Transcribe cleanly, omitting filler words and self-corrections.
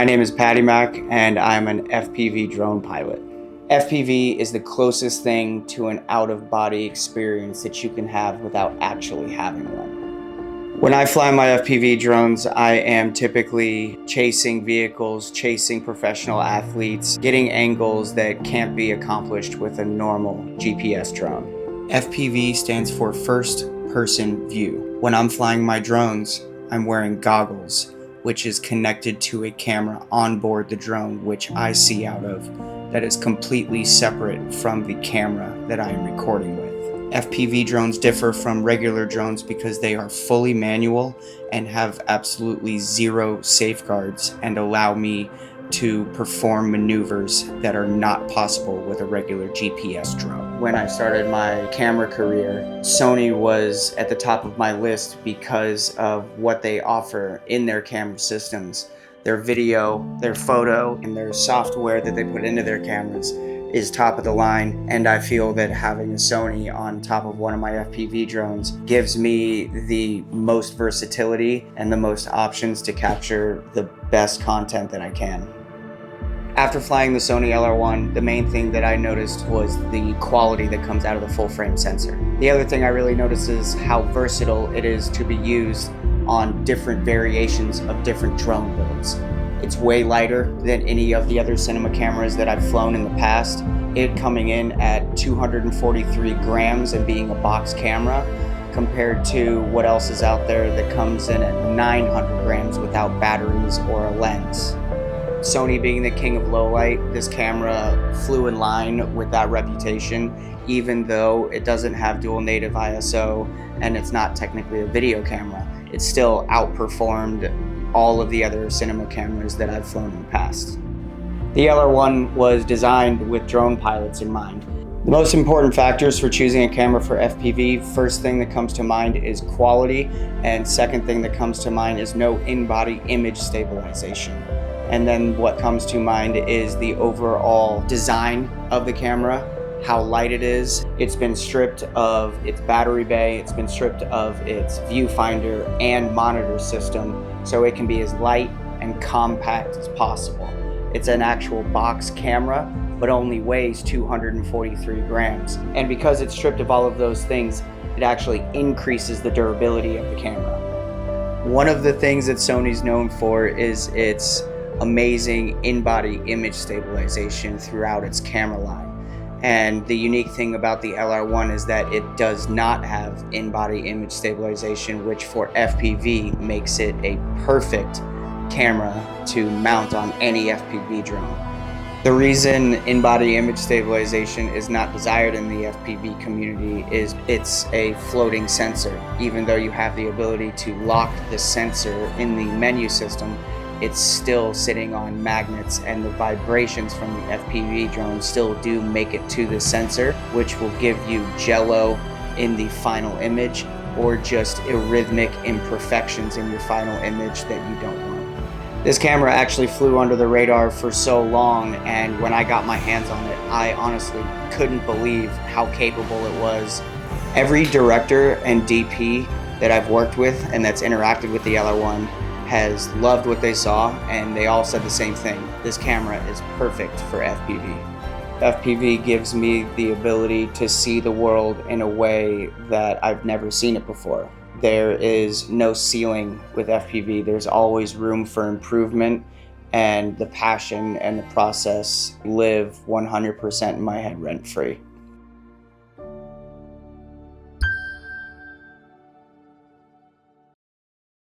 My name is Paddy Mack and I'm an FPV drone pilot. FPV is the closest thing to an out-of-body experience that you can have without actually having one. When I fly my FPV drones, I am typically chasing vehicles, chasing professional athletes, getting angles that can't be accomplished with a normal GPS drone. FPV stands for first person view. When I'm flying my drones, I'm wearing goggles, which is connected to a camera on board the drone, which I see out of, that is completely separate from the camera that I am recording with. FPV drones differ from regular drones because they are fully manual and have absolutely zero safeguards and allow me to perform maneuvers that are not possible with a regular GPS drone. When I started my camera career, Sony was at the top of my list because of what they offer in their camera systems. Their video, their photo, and their software that they put into their cameras is top of the line, and I feel that having a Sony on top of one of my FPV drones gives me the most versatility and the most options to capture the best content that I can. After flying the Sony LR1, the main thing that I noticed was the quality that comes out of the full frame sensor. The other thing I really noticed is how versatile it is to be used on different variations of different drone builds. It's way lighter than any of the other cinema cameras that I've flown in the past. It coming in at 243 grams and being a box camera compared to what else is out there that comes in at 900 grams without batteries or a lens. Sony being the king of low light, this camera flew in line with that reputation, even though it doesn't have dual native ISO and it's not technically a video camera. It still outperformed all of the other cinema cameras that I've flown in the past. The LR1 was designed with drone pilots in mind. The most important factors for choosing a camera for FPV, first thing that comes to mind is quality, and second thing that comes to mind is no in-body image stabilization. And then what comes to mind is the overall design of the camera, how light it is. It's been stripped of its battery bay, it's been stripped of its viewfinder and monitor system, so it can be as light and compact as possible. It's an actual box camera, but only weighs 243 grams. And because it's stripped of all of those things, it actually increases the durability of the camera. One of the things that Sony's known for is its amazing in-body image stabilization throughout its camera line. And the unique thing about the LR1 is that it does not have in-body image stabilization, which for FPV makes it a perfect camera to mount on any FPV drone. The reason in-body image stabilization is not desired in the FPV community is it's a floating sensor. Even though you have the ability to lock the sensor in the menu system, it's still sitting on magnets, and the vibrations from the FPV drone still do make it to the sensor, which will give you jello in the final image or just arrhythmic imperfections in your final image that you don't want. This camera actually flew under the radar for so long, and when I got my hands on it, I honestly couldn't believe how capable it was. Every director and DP that I've worked with and that's interacted with the LR1 has loved what they saw, and they all said the same thing. This camera is perfect for FPV. FPV gives me the ability to see the world in a way that I've never seen it before. There is no ceiling with FPV. There's always room for improvement, and the passion and the process live 100% in my head rent-free.